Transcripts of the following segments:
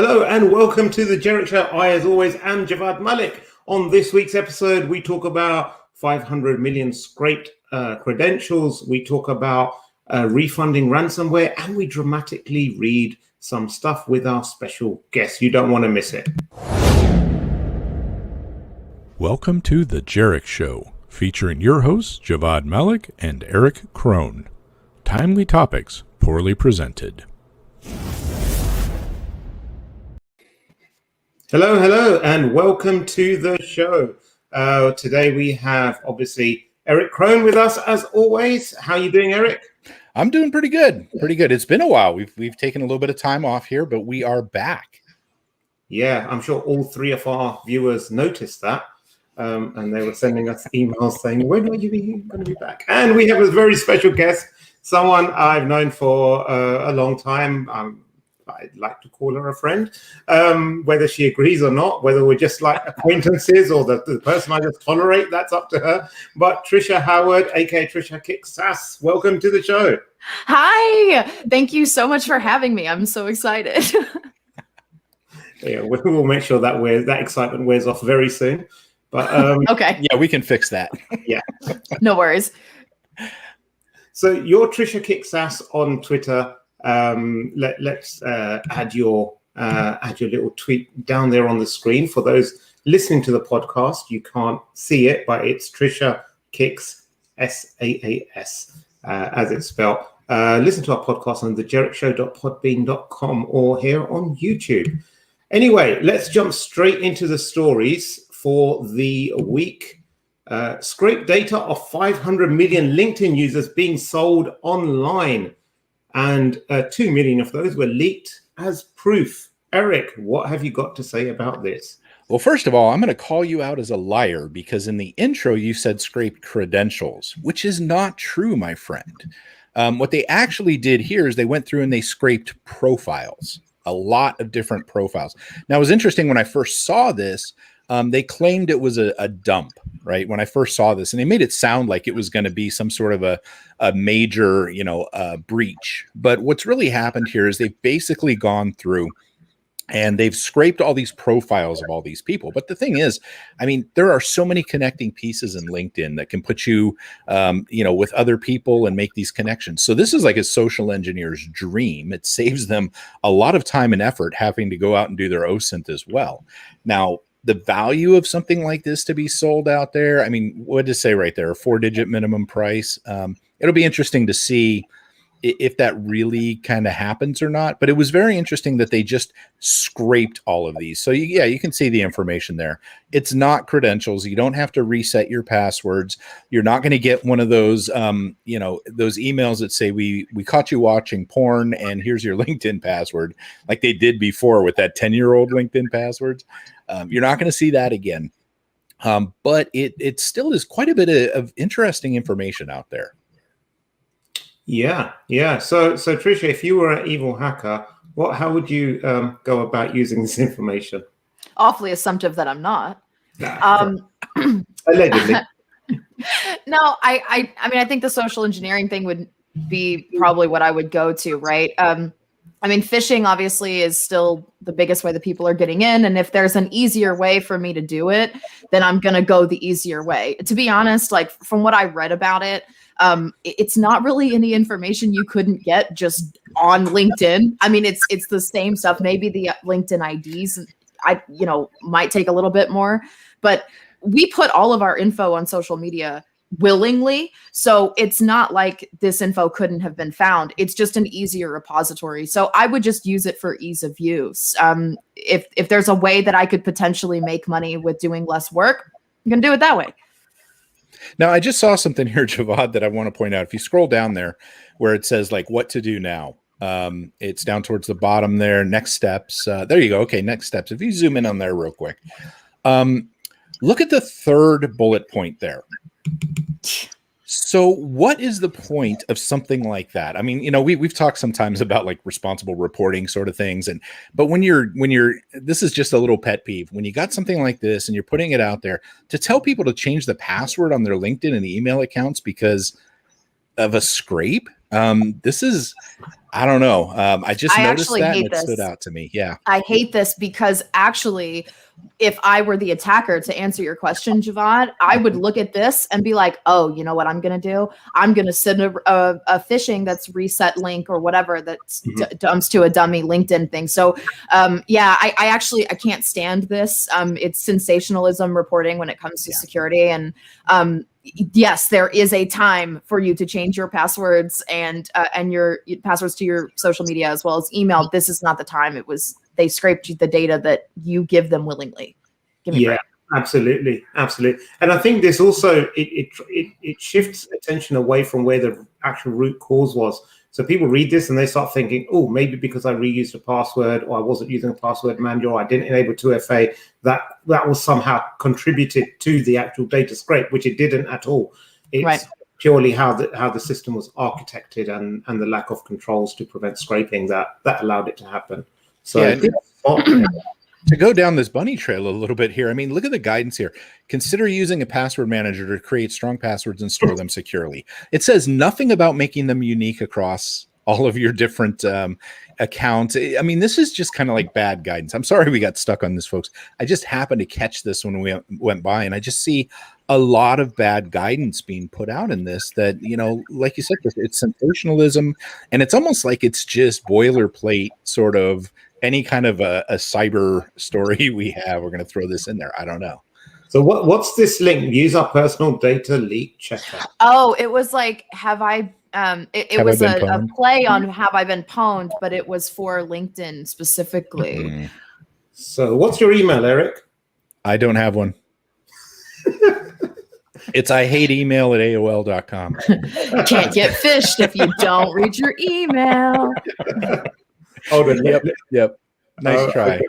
Hello and welcome to the Jerich Show. I, as always, am Javad Malik. On this week's episode, we talk about 500 million scraped credentials. We talk about refunding ransomware, and we dramatically read some stuff with our special guest. You don't want to miss it. Welcome to the Jerich Show, featuring your hosts, Javad Malik and Eric Krohn. Timely topics, poorly presented. Hello, and welcome to the show. Today we have, obviously, Eric Krohn with us, as always. How are you doing, Eric? I'm doing pretty good. It's been a while. We've taken a little bit of time off here, but we are back. Yeah, I'm sure all three of our viewers noticed that. And they were sending us emails saying, when are you going to be back? And we have a very special guest, someone I've known for a long time. I'd like to call her a friend, whether she agrees or not, whether we're just like acquaintances or the person I just tolerate, that's up to her. But Trisha Howard, aka Trisha Kicks Ass, welcome to the show. Hi, thank you so much for having me. I'm so excited. Yeah, we'll make sure that excitement wears off very soon. But okay. Yeah, we can fix that. Yeah. No worries. So you're Trisha Kicks Ass on Twitter. Let's add your little tweet down there on the screen. For those listening to the podcast, you can't see it, but it's Trisha Kicks SAAS as it's spelled. Listen to our podcast on thejerichshow.podbean.com or here on YouTube. Anyway, let's jump straight into the stories for the week. Scrape data of 500 million LinkedIn users being sold online. And 2 million of those were leaked as proof. Eric, what have you got to say about this? Well, first of all, I'm going to call you out as a liar because in the intro you said scraped credentials, which is not true, my friend. What they actually did here is they went through and they scraped profiles, a lot of different profiles. Now, it was interesting when I first saw this. They claimed it was a dump, right? When I first saw this, and they made it sound like it was going to be some sort of a major, breach. But what's really happened here is they've basically gone through and they've scraped all these profiles of all these people. But the thing is, I mean, there are so many connecting pieces in LinkedIn that can put you, with other people and make these connections. So this is like a social engineer's dream. It saves them a lot of time and effort having to go out and do their OSINT as well. Now, the value of something like this to be sold out there, I mean, what did it say right there? A 4-digit minimum price. It'll be interesting to see if that really kind of happens or not. But it was very interesting that they just scraped all of these. So you can see the information there. It's not credentials. You don't have to reset your passwords. You're not going to get one of those, those emails that say we caught you watching porn and here's your LinkedIn password, like they did before with that 10-year-old LinkedIn passwords. You're not going to see that again. But it still is quite a bit of interesting information out there. Yeah. So Trisha, if you were an evil hacker, how would you go about using this information? Awfully assumptive that I'm not. Allegedly. No, I mean, I think the social engineering thing would be probably what I would go to, right? I mean, phishing obviously is still the biggest way that people are getting in. And if there's an easier way for me to do it, then I'm going to go the easier way. To be honest, like from what I read about it, it's not really any information you couldn't get just on LinkedIn. I mean, it's the same stuff. Maybe the LinkedIn IDs, might take a little bit more, but we put all of our info on social media willingly. So it's not like this info couldn't have been found. It's just an easier repository. So I would just use it for ease of use. If there's a way that I could potentially make money with doing less work, I'm going to do it that way. Now, I just saw something here, Javad, that I want to point out. If you scroll down there where it says like what to do now, it's down towards the bottom there. Next steps. There you go. Okay, next steps. If you zoom in on there real quick, look at the third bullet point there. So what is the point of something like that? I mean, we've talked sometimes about like responsible reporting sort of things. But when you're, this is just a little pet peeve. When you got something like this and you're putting it out there to tell people to change the password on their LinkedIn and email accounts because of a scrape. This is, I don't know. I just noticed that and it stood out to me. Yeah. I hate this because actually, if I were the attacker, to answer your question, Javad, I would look at this and be like, oh, you know what I'm going to do? I'm going to send a phishing that's reset link or whatever that dumps to a dummy LinkedIn thing. So I can't stand this. It's sensationalism reporting when it comes to security. And yes, there is a time for you to change your passwords and your passwords to your social media as well as email. This is not the time. They scraped the data that you give them willingly. Absolutely. And I think this also it shifts attention away from where the actual root cause was. So people read this and they start thinking, oh, maybe because I reused a password, or I wasn't using a password manager, or I didn't enable 2FA, that was somehow contributed to the actual data scrape, which it didn't at all. It's purely how the system was architected and the lack of controls to prevent scraping that allowed it to happen. So to go down this bunny trail a little bit here, I mean, look at the guidance here. Consider using a password manager to create strong passwords and store them securely. It says nothing about making them unique across all of your different accounts. I mean, this is just kind of like bad guidance. I'm sorry we got stuck on this, folks. I just happened to catch this when we went by, and I just see a lot of bad guidance being put out in this that, you know, like you said, it's sensationalism, and it's almost like it's just boilerplate sort of any kind of a cyber story we have. We're going to throw this in there. I don't know. So what's this link? Use our personal data leak checker. Oh, it was like, it was a play on Have I Been Pwned, but it was for LinkedIn specifically. So what's your email, Eric? I don't have one. It's IHateEmail@AOL.com. Can't get fished if you don't read your email. Yep. Nice try. Okay.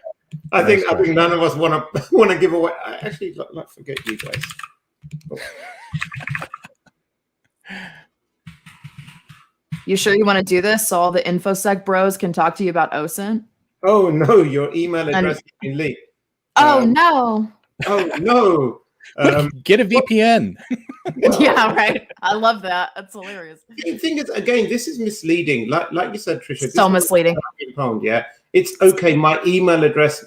I think none of us want to give away. I actually forget you guys. You sure you want to do this so all the InfoSec bros can talk to you about OSINT? Oh no, your email address has been leaked. No. Oh no. Get a VPN. Yeah, right. I love that. That's hilarious. The thing is, again, this is misleading. Like you said, Trisha. So misleading. Yeah, it's okay. My email address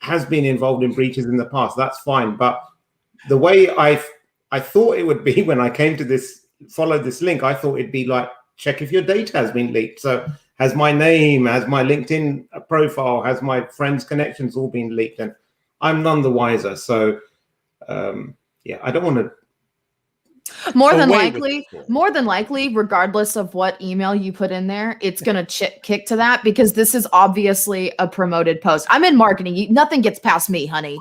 has been involved in breaches in the past. That's fine. But the way I thought it would be when I came to followed this link, I thought it'd be like, check if your data has been leaked. So has my name, has my LinkedIn profile, has my friends' connections all been leaked? And I'm none the wiser. So I don't want to. More than likely, regardless of what email you put in there, it's going to kick to that, because this is obviously a promoted post. I'm in marketing. Nothing gets past me, honey.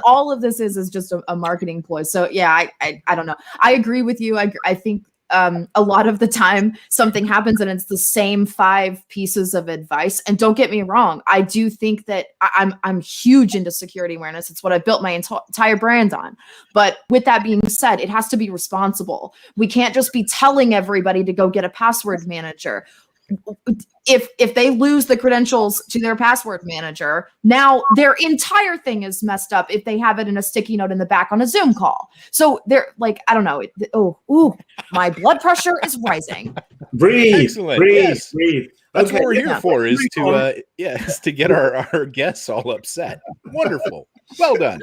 All of this is just a marketing ploy. So yeah, I don't know. I agree with you. I think a lot of the time something happens and it's the same 5 pieces of advice. And don't get me wrong, I do think that I'm huge into security awareness. It's what I've built my entire brand on. But with that being said, it has to be responsible. We can't just be telling everybody to go get a password manager. If they lose the credentials to their password manager, now their entire thing is messed up if they have it in a sticky note in the back on a Zoom call. So they're like, I don't know. My blood pressure is rising. Breathe. That's what we're here for, is to get our guests all upset. Wonderful. Well done.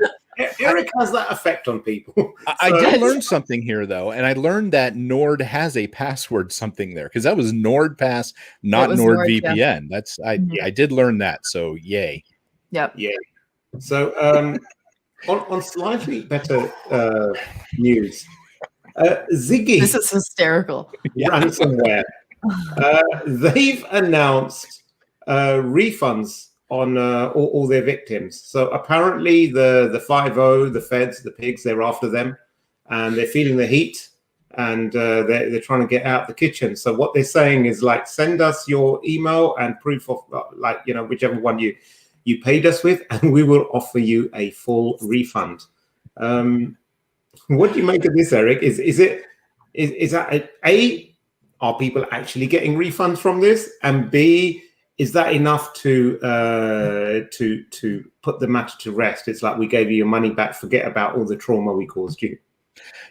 Eric has that effect on people. I did learn something here, though, and I learned that Nord has a password something there, because that was NordPass, not NordVPN. Yeah. That's I did learn that. So yay. Yep. Yeah. So on slightly better news, Ziggy. This is hysterical. Ransomware. They've announced refunds on all their victims. So apparently the 5-0, the feds, the pigs, they're after them, and they're feeling the heat, and they're trying to get out the kitchen. So what they're saying is, like, send us your email and proof of, whichever one you paid us with, and we will offer you a full refund. What do you make of this, Eric? Is that are people actually getting refunds from this? And B, is that enough to put the matter to rest? It's like, we gave you your money back. Forget about all the trauma we caused you.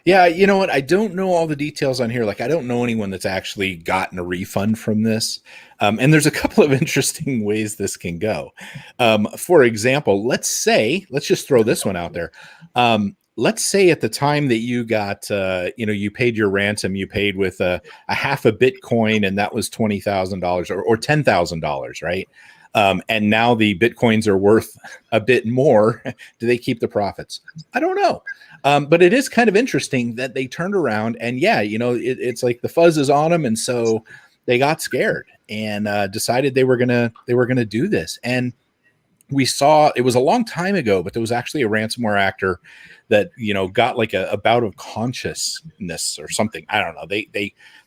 Yeah, you know what? I don't know all the details on here. Like, I don't know anyone that's actually gotten a refund from this. And there's a couple of interesting ways this can go. For example, let's just throw this one out there. Let's say at the time that you got, you paid your ransom, you paid with a half a Bitcoin, and that was $20,000 or $10,000, right? And now the Bitcoins are worth a bit more. Do they keep the profits? I don't know. But it is kind of interesting that they turned around and it's like the fuzz is on them. And so they got scared and decided they were going to do this. And we saw, it was a long time ago, but there was actually a ransomware actor that, got like a bout of consciousness or something. I don't know.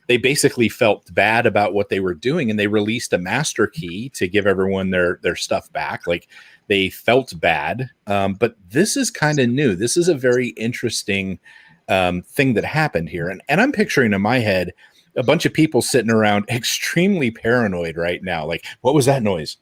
They basically felt bad about what they were doing, and they released a master key to give everyone their stuff back. Like, they felt bad. But this is kind of new. This is a very interesting thing that happened here. And I'm picturing in my head a bunch of people sitting around extremely paranoid right now. Like, what was that noise?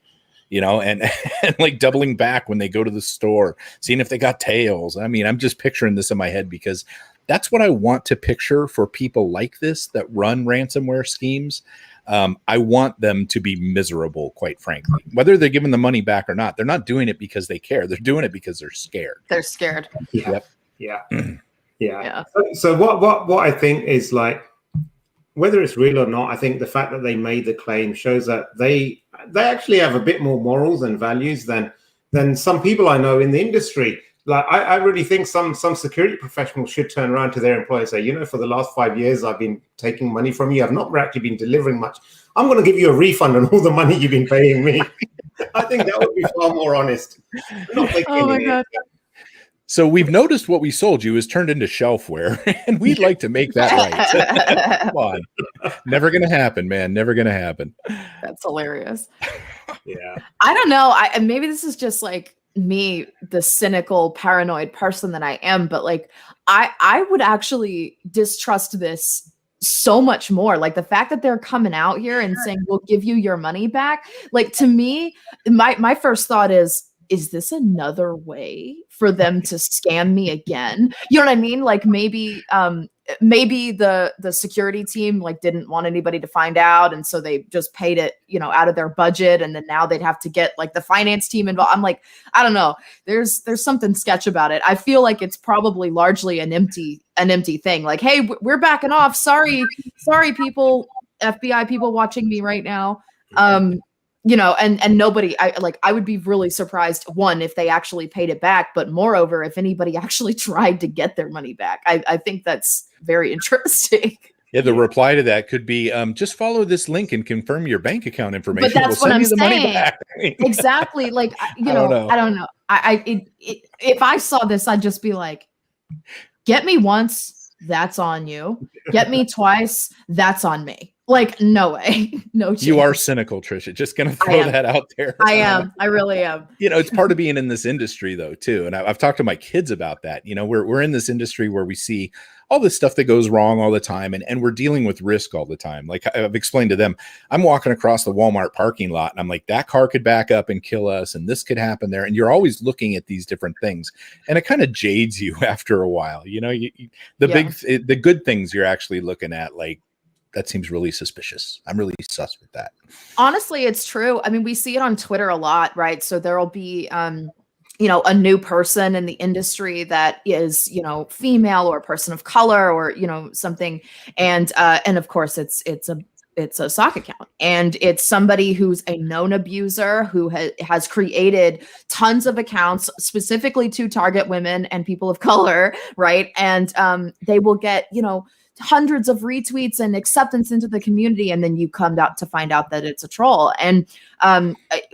And like doubling back when they go to the store, seeing if they got tails. I mean, I'm just picturing this in my head because that's what I want to picture for people like this that run ransomware schemes. I want them to be miserable, quite frankly, whether they're giving the money back or not. They're not doing it because they care. They're doing it because they're scared. They're scared. Yeah. Yep. Yeah. Yeah. So what I think is, like, whether it's real or not, I think the fact that they made the claim shows that they actually have a bit more morals and values than some people I know in the industry. Like, I really think some security professionals should turn around to their employers and say, for the last 5 years, I've been taking money from you. I've not actually been delivering much. I'm going to give you a refund on all the money you've been paying me. I think that would be far more honest. Oh my God. So we've noticed what we sold you is turned into shelfware, and we'd like to make that right. Come on. Never going to happen, man. Never going to happen. That's hilarious. Yeah. I don't know. Maybe this is just like me, the cynical, paranoid person that I am, but like, I would actually distrust this so much more. Like, the fact that they're coming out here and saying, we'll give you your money back. Like, to me, my first thought is this another way for them to scam me again? You know what I mean? Like, maybe the security team like didn't want anybody to find out, and so they just paid it, out of their budget, and then now they'd have to get like the finance team involved. I'm like, I don't know. There's something sketch about it. I feel like it's probably largely an empty thing. Like, hey, we're backing off. Sorry, people, FBI people watching me right now. And nobody, I would be really surprised, one, if they actually paid it back, but moreover, if anybody actually tried to get their money back. I think that's very interesting. Yeah, the reply to that could be, just follow this link and confirm your bank account information. But that's we'll what I'm send you the money saying. back. Exactly. Like, I don't know. If I saw this, I'd just be like, get me once, that's on you. Get me twice, that's on me. Like, no way. No chance. You are cynical, Trisha. Just going to throw that out there. I am. I really am. It's part of being in this industry, though, too. And I've talked to my kids about that. We're in this industry where we see all this stuff that goes wrong all the time, and we're dealing with risk all the time. Like, I've explained to them, I'm walking across the Walmart parking lot, and I'm like, that car could back up and kill us, and this could happen there. And you're always looking at these different things, and it kind of jades you after a while. The good things you're actually looking at, like, that seems really suspicious. I'm really sus with that. Honestly, it's true. I mean, we see it on Twitter a lot, right? So there'll be, a new person in the industry that is, female or a person of color or, something. And of course it's a sock account, and it's somebody who's a known abuser who has created tons of accounts specifically to target women and people of color. Right. And they will get, hundreds of retweets and acceptance into the community, and then you come out to find out that it's a troll. And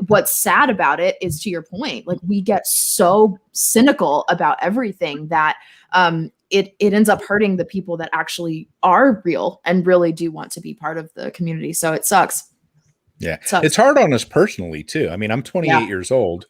what's sad about it is, to your point, like, we get so cynical about everything that it ends up hurting the people that actually are real and really do want to be part of the community. So it sucks. Yeah, it's hard on us personally too. I mean, I'm 28 years old.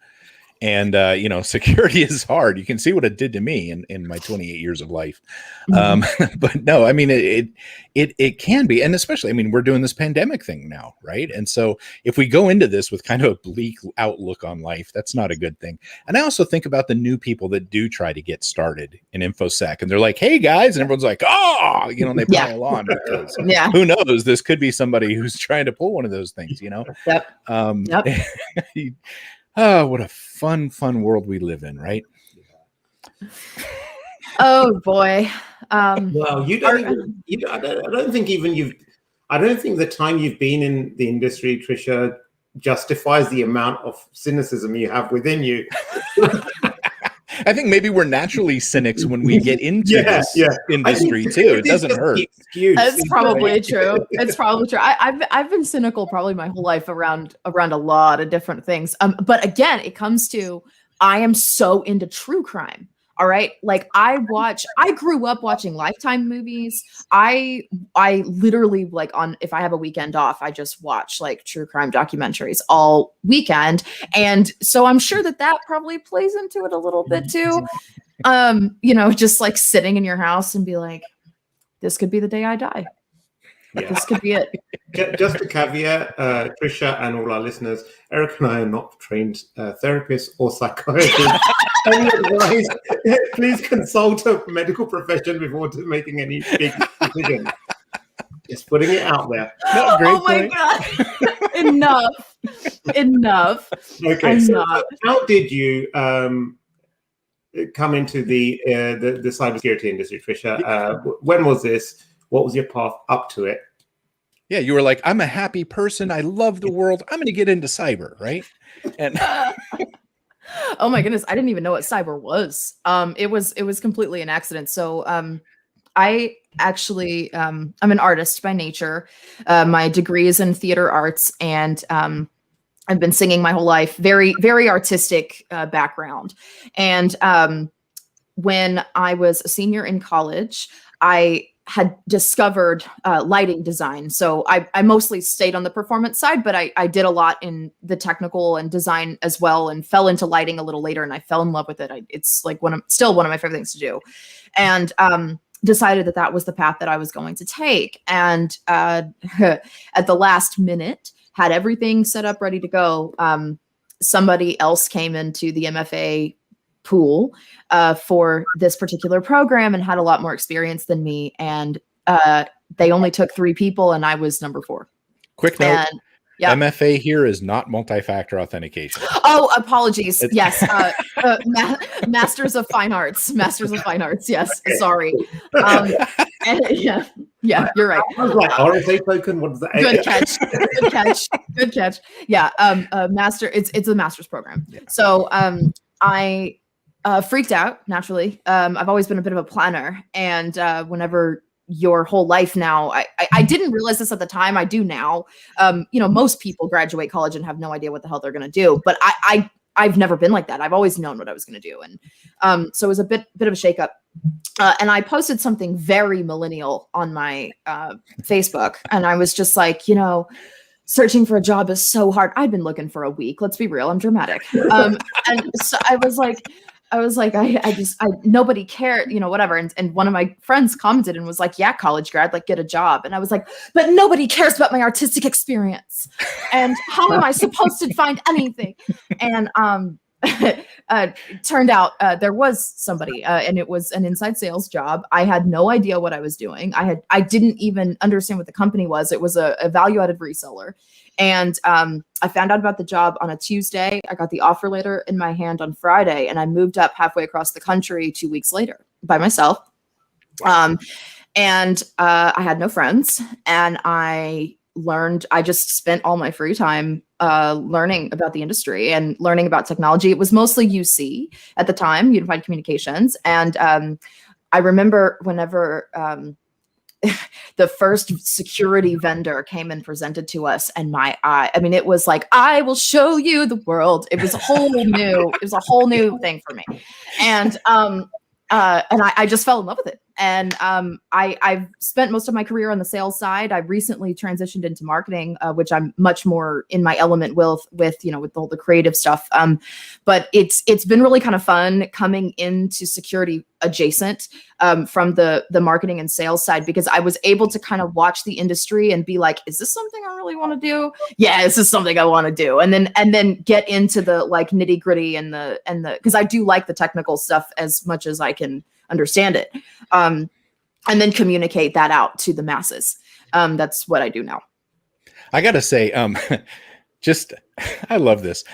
And security is hard. You can see what it did to me in my 28 years of life. But no, I mean, it can be. And especially, I mean, we're doing this pandemic thing now, right? And so if we go into this with kind of a bleak outlook on life, that's not a good thing. And I also think about the new people that do try to get started in InfoSec, and they're like, hey guys, and everyone's like, oh, and they pile on because who knows, this could be somebody who's trying to pull one of those things, Yep. Oh, what a fun world we live in, right? Oh boy. Well, I don't think the time you've been in the industry, Trisha, justifies the amount of cynicism you have within you. I think maybe we're naturally cynics when we get into this industry too. It doesn't hurt. That's probably true. It's probably true. I've been cynical probably my whole life around a lot of different things. But again, it comes to, I am so into true crime. All right. Like I grew up watching Lifetime movies. I literally if I have a weekend off, I just watch like true crime documentaries all weekend. And so I'm sure that probably plays into it a little bit too. Just like sitting in your house and be like, this could be the day I die. Yeah. This could be it. Just a caveat, Trisha and all our listeners, Eric and I are not trained therapists or psychiatrists. Any advice, please consult a medical profession before making any big decisions. Just putting it out there. Oh my God. Enough. Okay, so how did you come into the cybersecurity industry, Trisha? When was this? What was your path up to it? Yeah, you were like, I'm a happy person. I love the world. I'm going to get into cyber, right? And oh my goodness, I didn't even know what cyber was. It was completely an accident. So I actually I'm an artist by nature. My degree is in theater arts, and I've been singing my whole life. Very, very artistic background. And when I was a senior in college, I had discovered lighting design. So I mostly stayed on the performance side, but I did a lot in the technical and design as well, and fell into lighting a little later, and I fell in love with it. It's like still one of my favorite things to do. And decided that was the path that I was going to take. And at the last minute, had everything set up, ready to go. Somebody else came into the MFA pool for this particular program and had a lot more experience than me. And they only took 3 people, and I was number 4. Quick note. MFA here is not multi-factor authentication. Oh, apologies. Yes. Masters of Fine Arts. Masters of Fine Arts. Yes. Sorry. Yeah, you're right. I was like, RSA token, what is that? Good catch. Yeah. Master, it's a master's program. Yeah. So I freaked out naturally. I've always been a bit of a planner, and whenever your whole life now, I didn't realize this at the time. I do now. Most people graduate college and have no idea what the hell they're going to do, but I've never been like that. I've always known what I was going to do. And so it was a bit of a shakeup. And I posted something very millennial on my Facebook, and I was just like, searching for a job is so hard. I've been looking for a week. Let's be real. I'm dramatic. And so I was like, nobody cared, whatever. And one of my friends commented and was like, yeah, college grad, like get a job. And I was like, but nobody cares about my artistic experience. And how am I supposed to find anything? And turned out there was somebody, and it was an inside sales job. I had no idea what I was doing. I didn't even understand what the company was. It was a value-added reseller. And I found out about the job on a Tuesday. I got the offer letter in my hand on Friday, and I moved up halfway across the country 2 weeks later by myself. And I had no friends, and I just spent all my free time learning about the industry and learning about technology. It was mostly UC at the time, Unified Communications. And I remember whenever the first security vendor came and presented to us, and it was like, I will show you the world. It was a whole new thing for me. And I just fell in love with it. I've spent most of my career on the sales side. I recently transitioned into marketing, which I'm much more in my element with all the creative stuff. But it's been really kind of fun coming into security adjacent from the marketing and sales side, because I was able to kind of watch the industry and be like, is this something I really want to do? Yeah, this is something I want to do. And then get into the like nitty gritty and the because I do like the technical stuff as much as I can understand it. And then communicate that out to the masses. That's what I do now. I gotta say, I love this.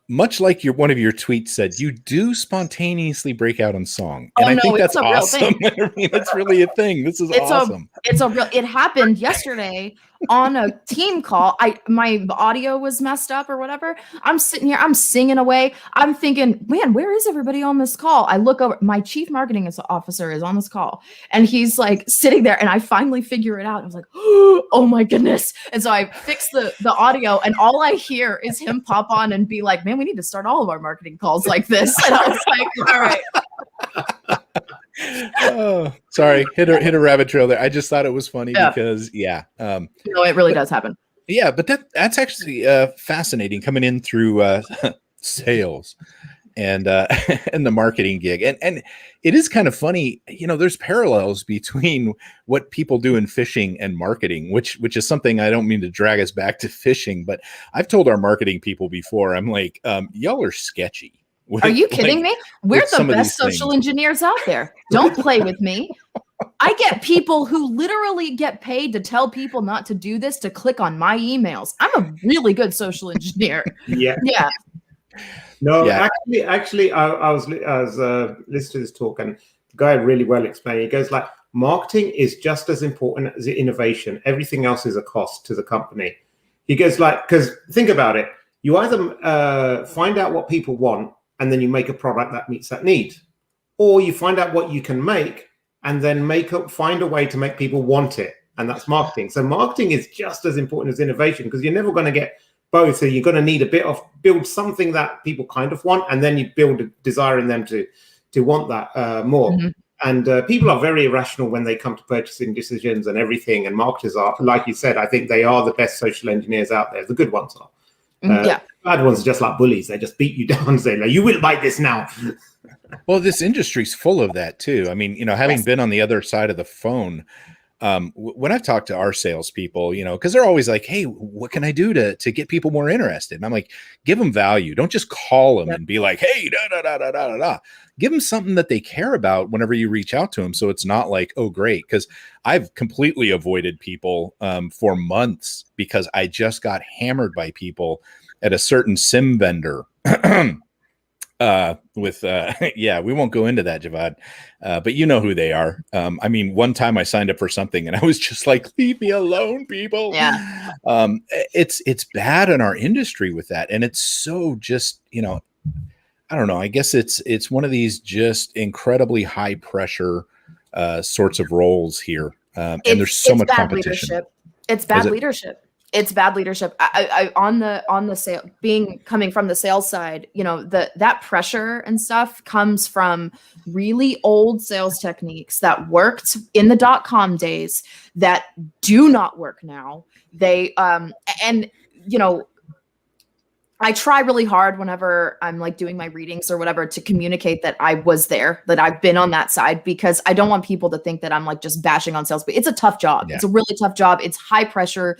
Much like one of your tweets said, you do spontaneously break out in song. And I think that's awesome. I mean, it's really a thing. This is awesome. It happened yesterday on a team call. My audio was messed up or whatever. I'm sitting here, I'm singing away. I'm thinking, man, where is everybody on this call? I look over, my chief marketing officer is on this call, and he's like sitting there, and I finally figure it out. I was like, oh my goodness. And so I fixed the audio, and all I hear is him pop on and be like, man, we need to start all of our marketing calls like this. And I was like, all right. Oh, sorry, hit a rabbit trail there. I just thought it was funny because no, it really does happen. Yeah, but that's actually fascinating coming in through sales and and the marketing gig, and it is kind of funny. There's parallels between what people do in phishing and marketing, which is something I don't mean to drag us back to phishing, but I've told our marketing people before. I'm like, y'all are sketchy. Are you kidding me? We're the best social engineers out there. Don't play with me. I get people who literally get paid to tell people not to do this, to click on my emails. I'm a really good social engineer. Yeah. No, actually, I was listening to this talk, and the guy really well explained. He goes like, marketing is just as important as innovation. Everything else is a cost to the company. He goes like, because think about it. You either find out what people want, and then you make a product that meets that need, or you find out what you can make and then find a way to make people want it, and that's marketing. So marketing is just as important as innovation, because you're never going to get both. So you're going to need build something that people kind of want, and then you build a desire in them to want that more. Mm-hmm. And people are very irrational when they come to purchasing decisions and everything. And marketers are, like you said, I think they are the best social engineers out there. The good ones are. Bad ones are just like bullies. They just beat you down and say, like, you will buy this now. Well, this industry's full of that too. I mean, having been on the other side of the phone, when I've talked to our salespeople, because they're always like, hey, what can I do to get people more interested? And I'm like, give them value. Don't just call them and be like, hey, da. Give them something that they care about whenever you reach out to them. So it's not like, oh, great. Because I've completely avoided people for months because I just got hammered by people at a certain SIM vendor. We won't go into that, Javad, but you know who they are. I mean, one time I signed up for something and I was just like, leave me alone, people. Yeah. It's bad in our industry with that. And it's so just, I don't know. I guess it's one of these just incredibly high pressure sorts of roles here. And there's so much competition. Leadership. It's bad leadership. It's bad leadership. I on the sale, coming from the sales side, that pressure and stuff comes from really old sales techniques that worked in the .com days that do not work now. They I try really hard whenever I'm like doing my readings or whatever to communicate that I was there, that I've been on that side, because I don't want people to think that I'm like just bashing on sales. But it's a tough job. Yeah. It's a really tough job. It's high pressure.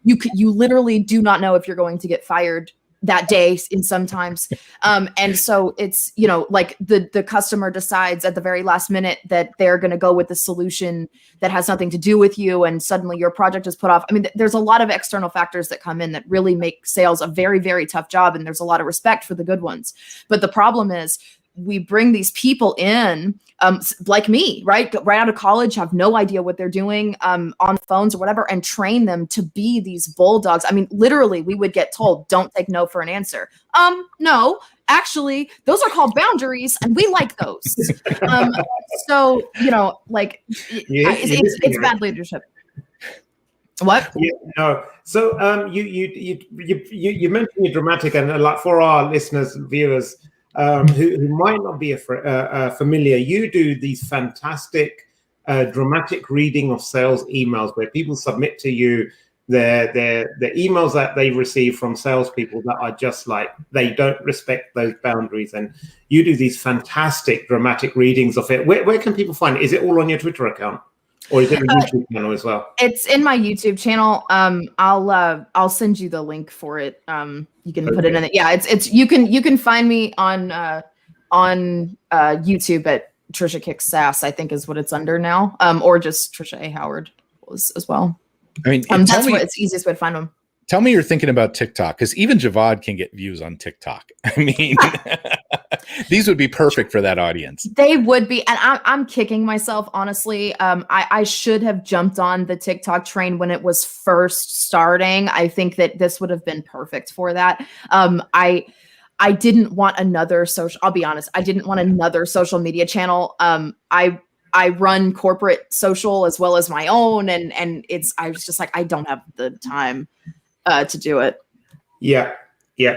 You literally do not know if you're going to get fired that day in sometimes. And so it's, like the customer decides at the very last minute that they're going to go with the solution that has nothing to do with you. And suddenly your project is put off. I mean, there's a lot of external factors that come in that really make sales a very, very tough job. And there's a lot of respect for the good ones. But the problem is we bring these people in, like me, right out of college, have no idea what they're doing on phones or whatever, and train them to be these bulldogs. I mean, literally, we would get told, don't take no for an answer. No, actually, those are called boundaries, and we like those. So, it's bad leadership. What? Yeah, no. So you mentioned you're dramatic, and like for our listeners, viewers, who might not be familiar, you do these fantastic dramatic reading of sales emails where people submit to you their emails that they receive from salespeople that are just like, they don't respect those boundaries, and you do these fantastic dramatic readings of it. Where can people find it? Is it all on your Twitter account, or is it a YouTube channel as well? It's in my YouTube channel. I'll send you the link for it. You can put it in it. Yeah, it's you can find me on YouTube at Trisha Kicks Sass, I think is what it's under now. Or just Trisha A. Howard as well. I mean, that's what it's easiest way to find them. Tell me you're thinking about TikTok, because even Javad can get views on TikTok. I mean, these would be perfect for that audience. They would be. And I'm kicking myself, honestly. I should have jumped on the TikTok train when it was first starting. I think that this would have been perfect for that. I didn't want another I'll be honest. I didn't want another social media channel. I run corporate social as well as my own. And I was just like, I don't have the time to do it. Yeah.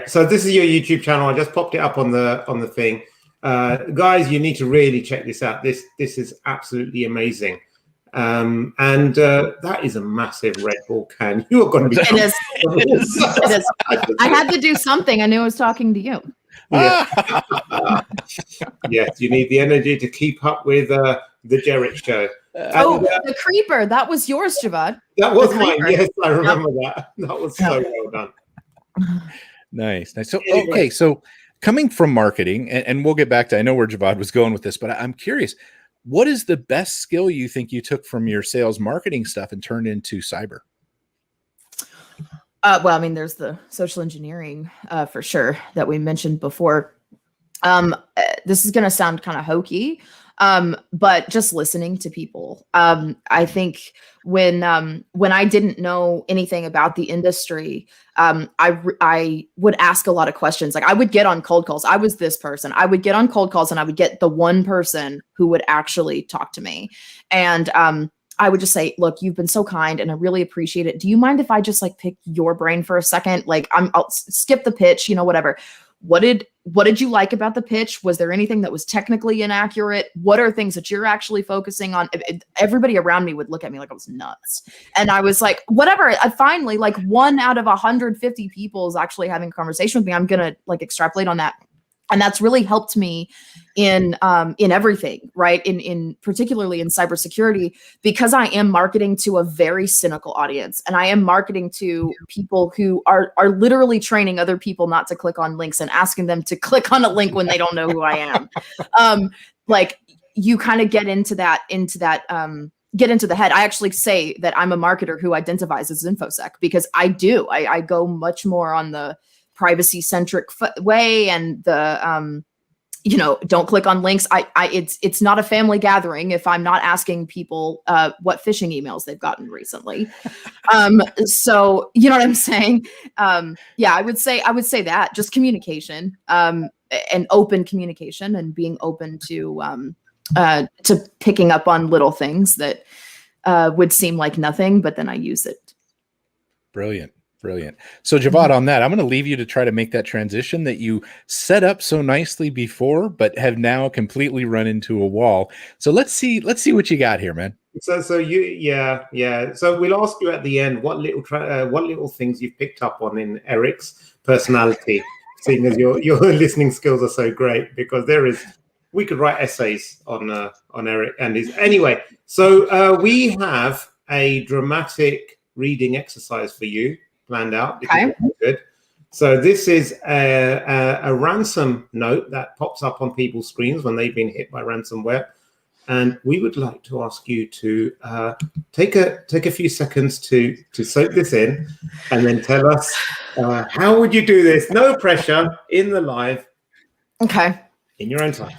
So this is your YouTube channel. I just popped it up on the thing. Guys, you need to really check this out. This is absolutely amazing. And that is a massive Red Bull can. You are going to be. It is. It is. I had to do something. I knew I was talking to you. Yeah. Yes, you need the energy to keep up with the Jerich show. The creeper. That was yours, Javad. That was mine. Yes, I remember that. That was so well done. Nice. So, okay. So coming from marketing, and we'll get back to, I know where Javad was going with this, but I'm curious, what is the best skill you think you took from your sales marketing stuff and turned into cyber? Well, I mean, there's the social engineering for sure that we mentioned before. This is going to sound kind of hokey, but just listening to people. I think when I didn't know anything about the industry, I would ask a lot of questions. Like I would get on cold calls. I was this person. I would get on cold calls and I would get the one person who would actually talk to me. And I would just say, look, you've been so kind and I really appreciate it. Do you mind if I just like pick your brain for a second? Like I'll skip the pitch, whatever. What did you like about the pitch? Was there anything that was technically inaccurate? What are things that you're actually focusing on? Everybody around me would look at me like I was nuts. And I was like, whatever. I finally, like 1 out of 150 people is actually having a conversation with me. I'm going to like extrapolate on that. And that's really helped me in everything, right? In particularly in cybersecurity, because I am marketing to a very cynical audience, and I am marketing to people who are literally training other people not to click on links and asking them to click on a link when they don't know who I am. Like you kind of get into the head. I actually say that I'm a marketer who identifies as InfoSec because I do. I go much more on the privacy-centric way, and the don't click on links. It's not a family gathering if I'm not asking people what phishing emails they've gotten recently. So you know what I'm saying? Yeah, I would say that just communication, and open communication, and being open to picking up on little things that would seem like nothing, but then I use it. Brilliant. So Javad, on that, I'm going to leave you to try to make that transition that you set up so nicely before, but have now completely run into a wall. So let's see what you got here, man. So you, So we'll ask you at the end what little things you've picked up on in Eric's personality, seeing as your listening skills are so great. Because we could write essays on Eric and his. Anyway, so we have a dramatic reading exercise for you planned out. Okay. Good. So this is a ransom note that pops up on people's screens when they've been hit by ransomware, and we would like to ask you to take a few seconds to soak this in, and then tell us how would you do this? No pressure, in the live. Okay. In your own time.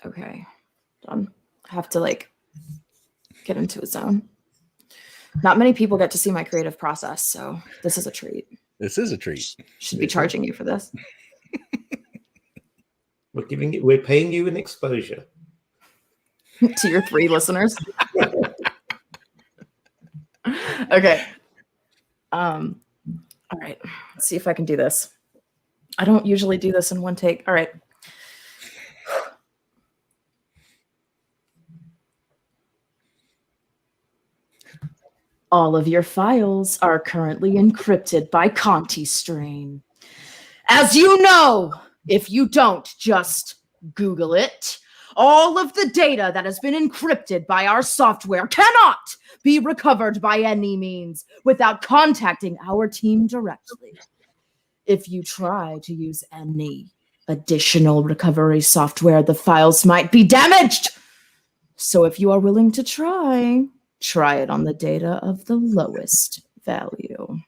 Okay. I have to get into a zone. Not many people get to see my creative process, so this is a treat. Should be charging you for this. We're paying you an exposure. To your 3 listeners. Okay. All right. Let's see if I can do this. I don't usually do this in one take. All right. All of your files are currently encrypted by Conti Strain. As you know, if you don't, just Google it. All of the data that has been encrypted by our software cannot be recovered by any means without contacting our team directly. If you try to use any additional recovery software, the files might be damaged. So if you are willing to try it on the data of the lowest value.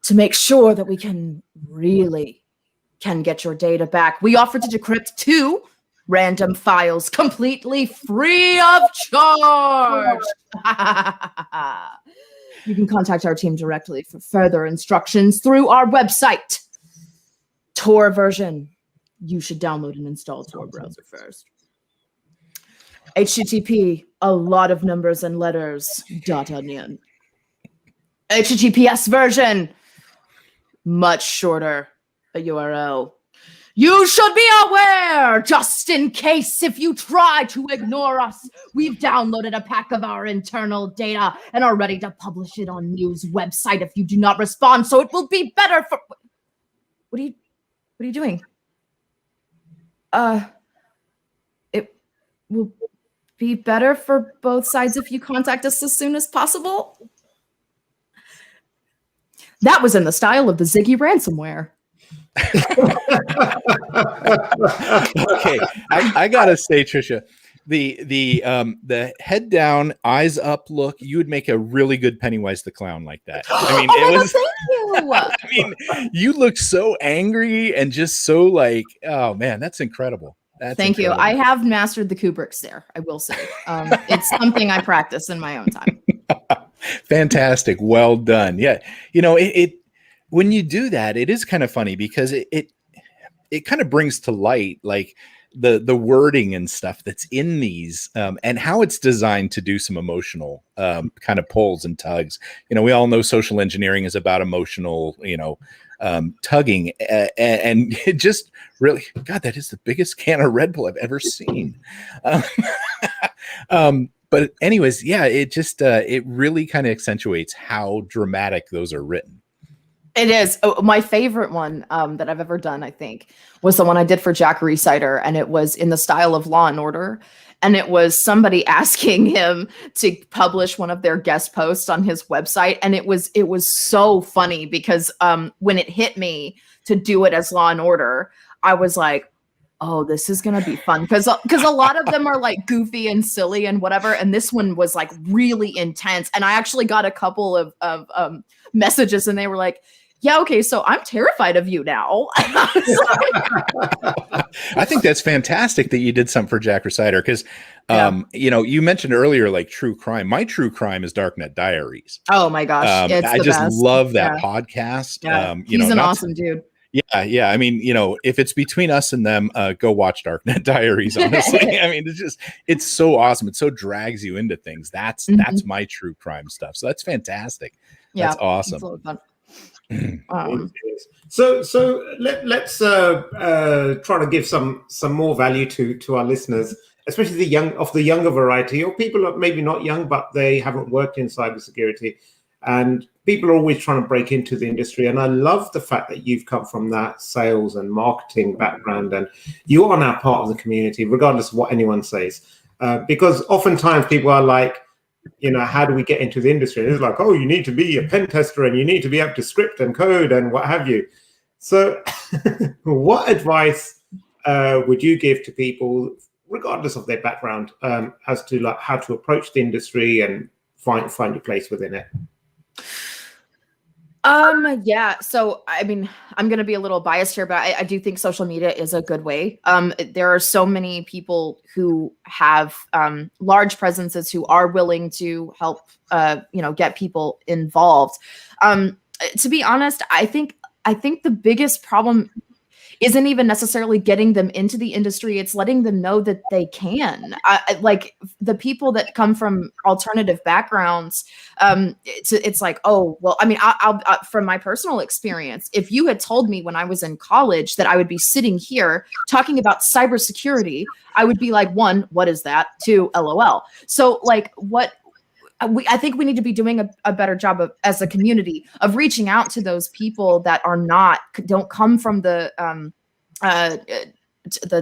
To make sure that we can get your data back, we offer to decrypt 2 random files completely free of charge. You can contact our team directly for further instructions through our website. Tor version. You should download and install Tor browser first. HTTP, a lot of numbers and letters, .onion. HTTPS version, much shorter, a URL. You should be aware, just in case if you try to ignore us, we've downloaded a pack of our internal data and are ready to publish it on news website if you do not respond. So it will be better for... What are you doing? It will be better for both sides if you contact us as soon as possible. That was in the style of the Ziggy ransomware. Okay, I gotta say, Trisha, the head down, eyes up look, you would make a really good Pennywise the Clown like that. I mean, thank you. I mean, you look so angry and just so like, oh man, that's incredible. Thank you. I have mastered the Kubrick stare, I will say. It's something I practice in my own time. Fantastic. Well done. Yeah. You know, it when you do that, it is kind of funny because it kind of brings to light like the wording and stuff that's in these and how it's designed to do some emotional kind of pulls and tugs. You know, we all know social engineering is about emotional, tugging and it just really, God, that is the biggest can of Red Bull I've ever seen. But anyways, yeah, it just it really kind of accentuates how dramatic those are written. It is. Oh, my favorite one that I've ever done, I think, was the one I did for Jack Resider, and it was in the style of Law and Order. And it was somebody asking him to publish one of their guest posts on his website. And it was so funny because when it hit me to do it as Law and Order, I was like, oh, this is going to be fun. Because a lot of them are like goofy and silly and whatever. And this one was like really intense. And I actually got a couple of messages and they were like, yeah, okay, so I'm terrified of you now. I think that's fantastic that you did something for Jack Resider because, you mentioned earlier like true crime. My true crime is Darknet Diaries. Oh my gosh, I just love that podcast. Yeah. He's an awesome dude. Yeah. I mean, if it's between us and them, go watch Darknet Diaries. Honestly, I mean, it's so awesome. It so drags you into things. That's my true crime stuff. So that's fantastic. That's awesome. It's a lot of fun. So let's try to give some more value to our listeners, especially the younger variety, or people that maybe not young but they haven't worked in cybersecurity, and people are always trying to break into the industry. And I love the fact that you've come from that sales and marketing background, and you are now part of the community, regardless of what anyone says, because oftentimes people are like, how do we get into the industry? And it's like, oh, you need to be a pen tester and you need to be able to script and code and what have you. So what advice would you give to people, regardless of their background, as to like how to approach the industry and find your place within it? Yeah. So, I mean, I'm going to be a little biased here, but I do think social media is a good way. There are so many people who have large presences who are willing to help, get people involved. To be honest, I think the biggest problem isn't even necessarily getting them into the industry. It's letting them know that they can. Like the people that come from alternative backgrounds, it's like, oh, well, I mean, I'll from my personal experience, if you had told me when I was in college that I would be sitting here talking about cybersecurity, I would be like, one, what is that? Two, LOL. So like I think we need to be doing a better job of, as a community, of reaching out to those people that don't come from the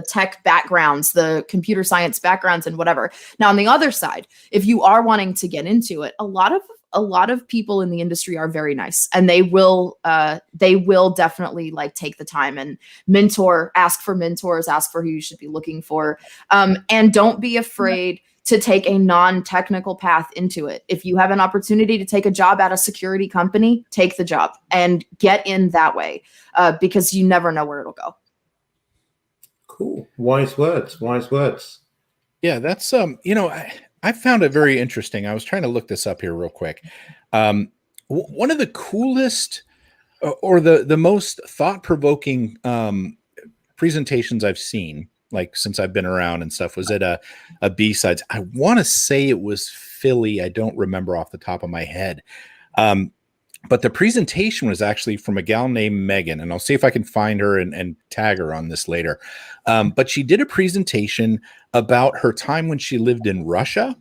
tech backgrounds, the computer science backgrounds and whatever. Now, on the other side, if you are wanting to get into it, a lot of people in the industry are very nice, and they will definitely like take the time and ask for mentors, ask for who you should be looking for. And don't be afraid to take a non-technical path into it. If you have an opportunity to take a job at a security company, take the job and get in that way, because you never know where it'll go. Cool. Wise words. Yeah, that's I found it very interesting. I was trying to look this up here real quick. One of the coolest or the most thought-provoking presentations I've seen, like since I've been around and stuff, was at a B-Sides. I want to say it was Philly. I don't remember off the top of my head. But the presentation was actually from a gal named Megan, and I'll see if I can find her and tag her on this later. But she did a presentation about her time when she lived in Russia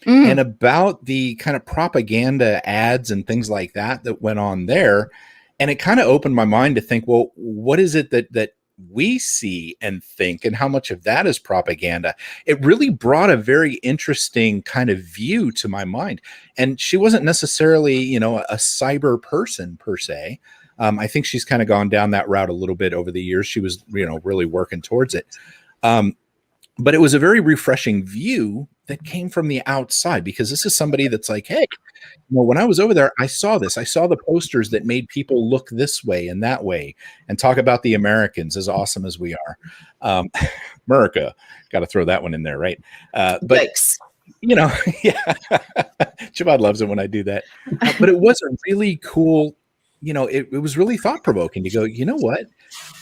and about the kind of propaganda ads and things like that went on there. And it kind of opened my mind to think, well, what is it that we see and think, and how much of that is propaganda? It really brought a very interesting kind of view to my mind. And she wasn't necessarily, a cyber person per se. I think she's kind of gone down that route a little bit over the years. She was, really working towards it. But it was a very refreshing view that came from the outside, because this is somebody that's like, hey, when I was over there, I saw this. I saw the posters that made people look this way and that way and talk about the Americans as awesome as we are. America, got to throw that one in there, right? But, Yikes. yeah, Javad loves it when I do that. But it was a really cool, it was really thought-provoking to go, you know what?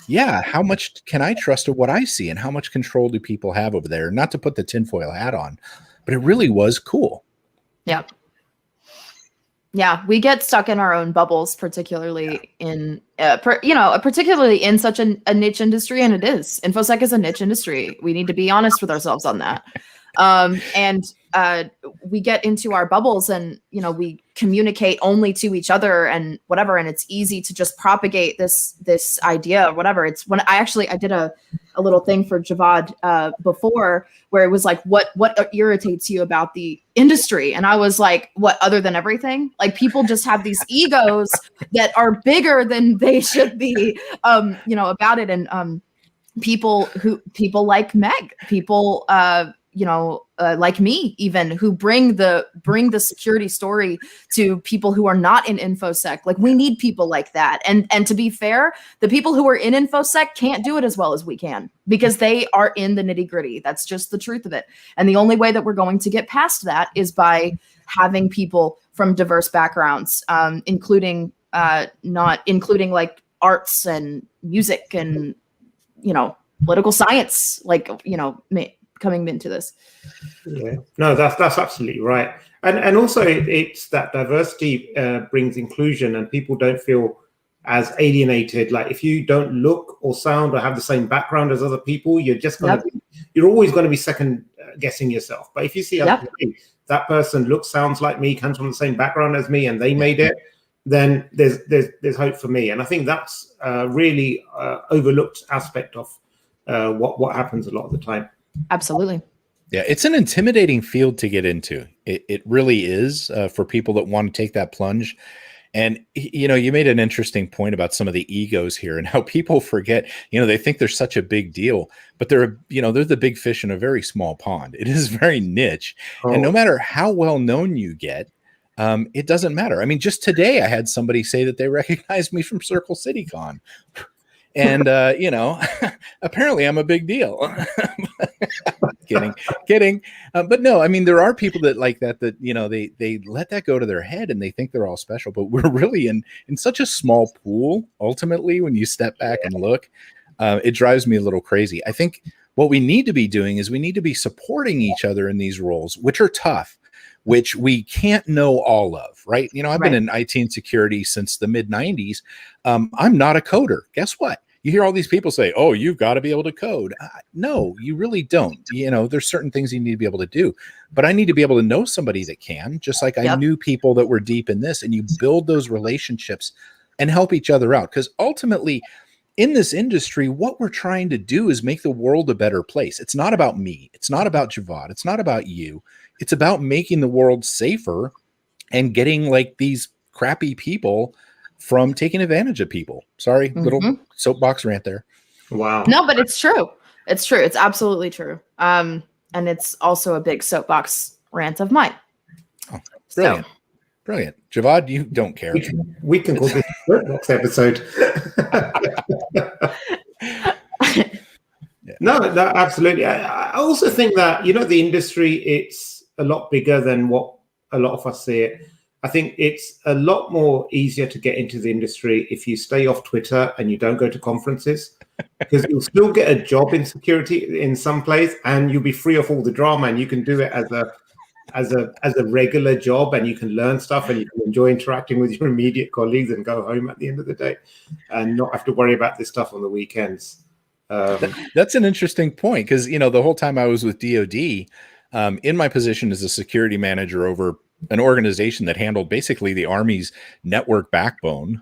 Yeah, how much can I trust of what I see, and how much control do people have over there? Not to put the tinfoil hat on, but it really was cool. Yeah. Yeah, we get stuck in our own bubbles, particularly in, particularly in such a niche industry, and it is. InfoSec is a niche industry. We need to be honest with ourselves on that. And we get into our bubbles, and we communicate only to each other and whatever, and it's easy to just propagate this idea or whatever. It's when I did a little thing for Javad before, where it was like, what irritates you about the industry? And I was like, what, other than everything? Like, people just have these egos that are bigger than they should be, about it. And people like Meg, people like me, even, who bring the security story to people who are not in InfoSec. Like, we need people like that. And to be fair, the people who are in InfoSec can't do it as well as we can, because they are in the nitty-gritty. That's just the truth of it. And the only way that we're going to get past that is by having people from diverse backgrounds, including like arts and music and political science, coming into this. Yeah, no, that's absolutely right. And also it's that diversity brings inclusion, and people don't feel as alienated. Like, if you don't look or sound or have the same background as other people, you're just going to you're always going to be second guessing yourself. But if you see that person looks, sounds like me, comes from the same background as me, and they made it, then there's hope for me. And I think that's a really overlooked aspect of what happens a lot of the time. Absolutely. Yeah, it's an intimidating field to get into. It really is, for people that want to take that plunge. And, you made an interesting point about some of the egos here and how people forget, they think they're such a big deal, but they're the big fish in a very small pond. It is very niche. Oh. And no matter how well known you get, it doesn't matter. I mean, just today I had somebody say that they recognized me from Circle City Con. And, apparently I'm a big deal. Kidding. But no, I mean, there are people that like that, they let that go to their head and they think they're all special, but we're really in such a small pool, ultimately, when you step back and look. It drives me a little crazy. I think what we need to be doing is we need to be supporting each other in these roles, which are tough, which we can't know all of, right? You know, I've been in IT and security since the mid 90s. I'm not a coder. Guess what? You hear all these people say, oh, you've got to be able to code. No, you really don't. You know, there's certain things you need to be able to do, but I need to be able to know somebody that can, just like I knew people that were deep in this, and you build those relationships and help each other out. Because ultimately in this industry, what we're trying to do is make the world a better place. It's not about me. It's not about Javad. It's not about you. It's about making the world safer and getting like these crappy people from taking advantage of people. Sorry, little soapbox rant there. Wow. No, but it's true. It's true. It's absolutely true. And it's also a big soapbox rant of mine. Oh, brilliant. So. Brilliant. Javad, you don't care. We can call this a soapbox episode. No, absolutely. I also think that, you know, the industry, it's a lot bigger than what a lot of us see it. I think it's a lot more easier to get into the industry if you stay off Twitter and you don't go to conferences, because you'll still get a job in security in some place, and you'll be free of all the drama, and you can do it as a regular job, and you can learn stuff, and you can enjoy interacting with your immediate colleagues and go home at the end of the day and not have to worry about this stuff on the weekends. That's an interesting point, because, you know, the whole time I was with DoD, in my position as a security manager over an organization that handled basically the Army's network backbone,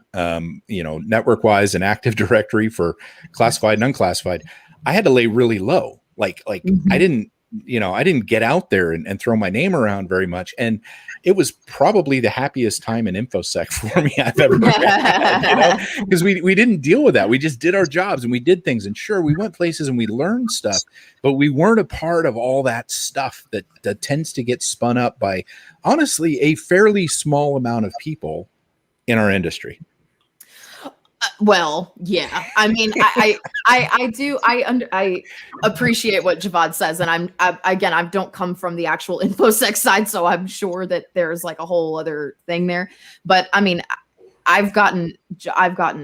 you know, network wise and Active Directory for classified and unclassified, I had to lay really low. Like I didn't get out there and throw my name around very much. And it was probably the happiest time in InfoSec for me I've ever had, you know, because we didn't deal with that. We just did our jobs and we did things. And sure, we went places and we learned stuff, but we weren't a part of all that stuff that tends to get spun up by, honestly, a fairly small amount of people in our industry. Well, yeah. I mean, I appreciate what Javad says, and I don't come from the actual InfoSec side, so I'm sure that there's like a whole other thing there. But I mean, I've gotten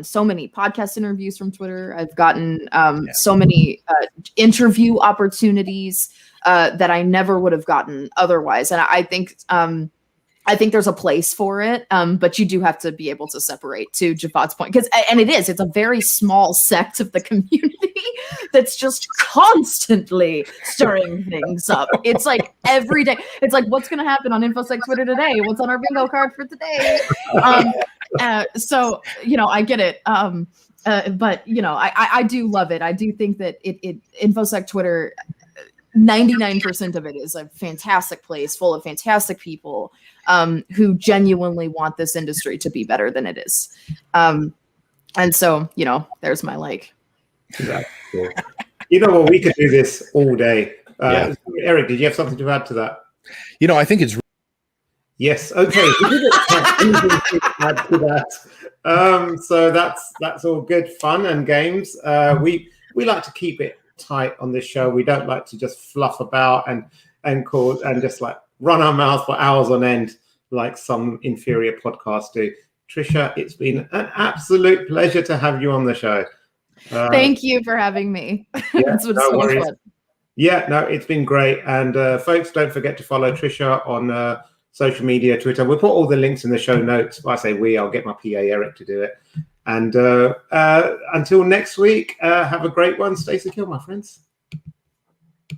so many podcast interviews from Twitter. I've gotten so many interview opportunities that I never would have gotten otherwise, and I think there's a place for it, but you do have to be able to separate, to Javad's point, and it's a very small sect of the community that's just constantly stirring things up. It's like every day. It's like, what's going to happen on InfoSec Twitter today? What's on our bingo card for today? So, you know, I get it. But, you know, I do love it. I do think that InfoSec Twitter, 99% of it is a fantastic place full of fantastic people who genuinely want this industry to be better than it is. And so, you know, there's my like. That's cool. You know what? We could do this all day. Eric, did you have something to add to that? You know, I think it's. Yes. Okay. We didn't have anything to add to that. So that's all good fun and games. We like to keep it tight on this show. We don't like to just fluff about and cause and just like run our mouth for hours on end like some inferior podcasts do. Trisha, it's been an absolute pleasure to have you on the show. Thank you for having me. Yeah, no worries. Fun. Yeah, no, it's been great. And folks, don't forget to follow Trisha on social media, Twitter. We'll put all the links in the show notes. I say I'll get my PA Eric to do it. And until next week, have a great one. Stay secure, my friends.